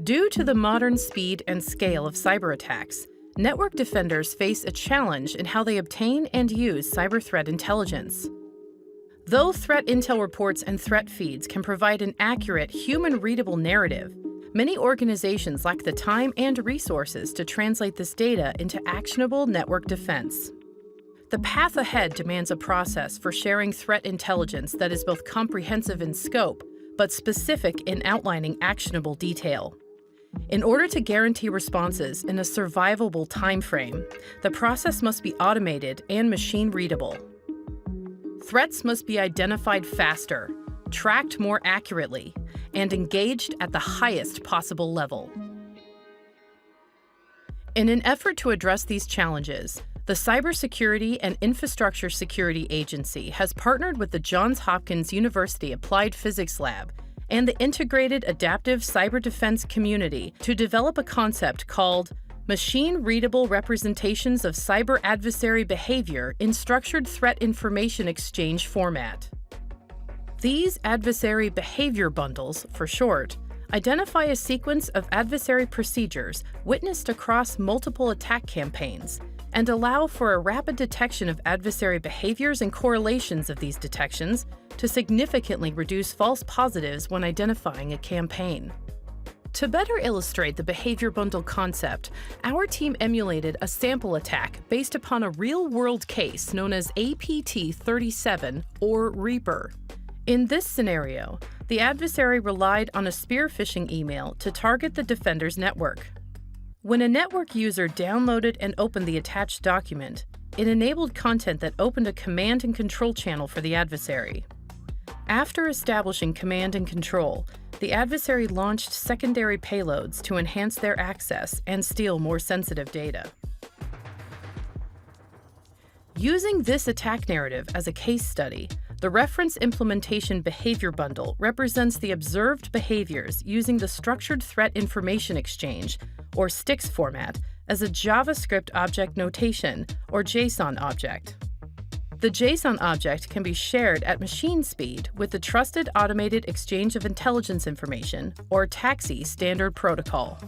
Due to the modern speed and scale of cyber attacks, network defenders face a challenge in how they obtain and use cyber threat intelligence. Though threat intel reports and threat feeds can provide an accurate, human-readable narrative, many organizations lack the time and resources to translate this data into actionable network defense. The path ahead demands a process for sharing threat intelligence that is both comprehensive in scope, but specific in outlining actionable detail. In order to guarantee responses in a survivable timeframe, the process must be automated and machine-readable. Threats must be identified faster, tracked more accurately, and engaged at the highest possible level. In an effort to address these challenges, the Cybersecurity and Infrastructure Security Agency has partnered with the Johns Hopkins University Applied Physics Lab and the Integrated Adaptive Cyber Defense Community to develop a concept called Machine-Readable Representations of Cyber Adversary Behavior in Structured Threat Information Exchange format. These adversary behavior bundles, for short, identify a sequence of adversary procedures witnessed across multiple attack campaigns and allow for a rapid detection of adversary behaviors and correlations of these detections to significantly reduce false positives when identifying a campaign. To better illustrate the behavior bundle concept, our team emulated a sample attack based upon a real-world case known as APT-37 or Reaper. In this scenario, the adversary relied on a spear phishing email to target the defender's network. When a network user downloaded and opened the attached document, it enabled content that opened a command and control channel for the adversary. After establishing command and control, the adversary launched secondary payloads to enhance their access and steal more sensitive data. Using this attack narrative as a case study, the Reference Implementation Behavior Bundle represents the observed behaviors using the Structured Threat Information Exchange, or STIX format, as a JavaScript object notation, or JSON object. The JSON object can be shared at machine speed with the Trusted Automated Exchange of Intelligence Information, or TAXII standard protocol.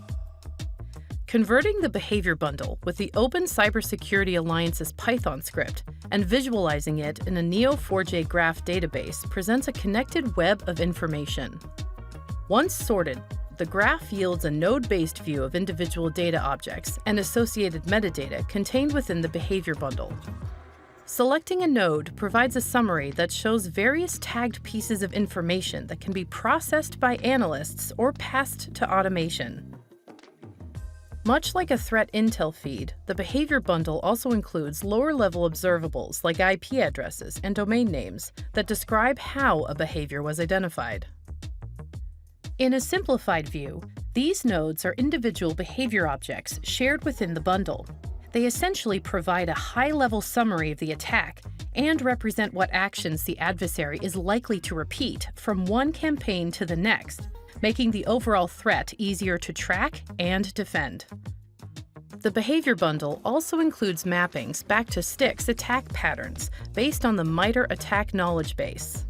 Converting the behavior bundle with the Open Cybersecurity Alliance's Python script and visualizing it in a Neo4j graph database presents a connected web of information. Once sorted, the graph yields a node-based view of individual data objects and associated metadata contained within the behavior bundle. Selecting a node provides a summary that shows various tagged pieces of information that can be processed by analysts or passed to automation. Much like a threat intel feed, the behavior bundle also includes lower-level observables like IP addresses and domain names that describe how a behavior was identified. In a simplified view, these nodes are individual behavior objects shared within the bundle. They essentially provide a high-level summary of the attack and represent what actions the adversary is likely to repeat from one campaign to the next, making the overall threat easier to track and defend. The behavior bundle also includes mappings back to STIX attack patterns based on the MITRE attack knowledge base.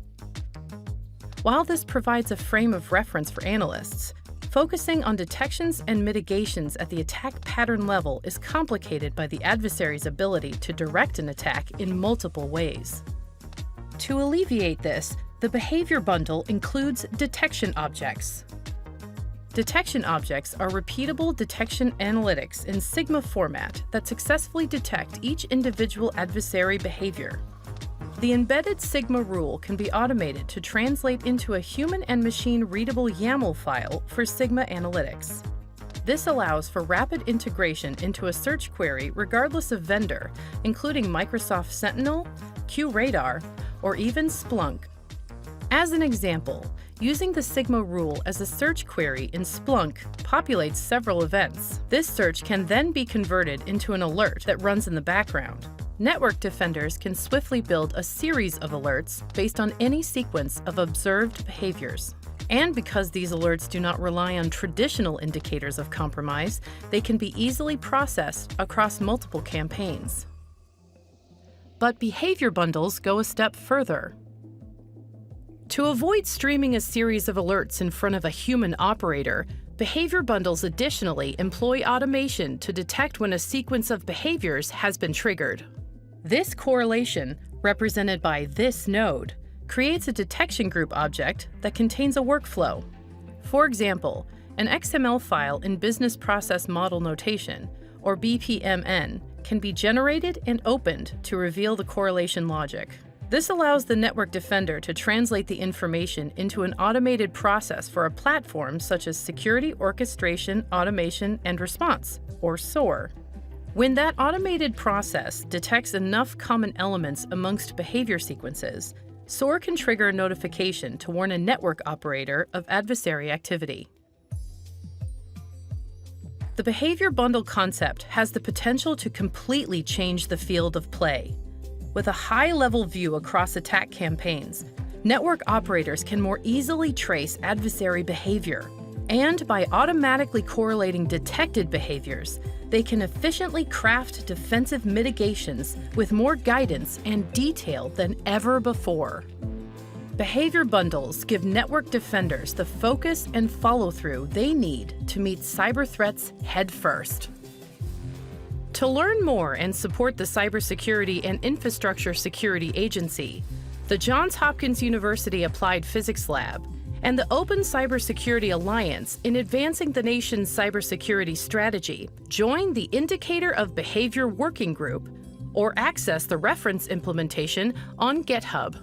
While this provides a frame of reference for analysts, focusing on detections and mitigations at the attack pattern level is complicated by the adversary's ability to direct an attack in multiple ways. To alleviate this, the behavior bundle includes detection objects. Detection objects are repeatable detection analytics in Sigma format that successfully detect each individual adversary behavior. The embedded Sigma rule can be automated to translate into a human and machine readable YAML file for Sigma analytics. This allows for rapid integration into a search query regardless of vendor, including Microsoft Sentinel, QRadar, or even Splunk. As an example, using the Sigma rule as a search query in Splunk populates several events. This search can then be converted into an alert that runs in the background. Network defenders can swiftly build a series of alerts based on any sequence of observed behaviors. And because these alerts do not rely on traditional indicators of compromise, they can be easily processed across multiple campaigns. But behavior bundles go a step further. To avoid streaming a series of alerts in front of a human operator, behavior bundles additionally employ automation to detect when a sequence of behaviors has been triggered. This correlation, represented by this node, creates a detection group object that contains a workflow. For example, an XML file in Business Process Model Notation, or BPMN, can be generated and opened to reveal the correlation logic. This allows the network defender to translate the information into an automated process for a platform such as Security Orchestration, Automation, and Response, or SOAR. When that automated process detects enough common elements amongst behavior sequences, SOAR can trigger a notification to warn a network operator of adversary activity. The behavior bundle concept has the potential to completely change the field of play. With a high-level view across attack campaigns, network operators can more easily trace adversary behavior, and by automatically correlating detected behaviors, they can efficiently craft defensive mitigations with more guidance and detail than ever before. Behavior bundles give network defenders the focus and follow-through they need to meet cyber threats head-first. To learn more and support the Cybersecurity and Infrastructure Security Agency, the Johns Hopkins University Applied Physics Lab, and the Open Cybersecurity Alliance in advancing the nation's cybersecurity strategy, join the Indicator of Behavior Working Group or access the reference implementation on GitHub.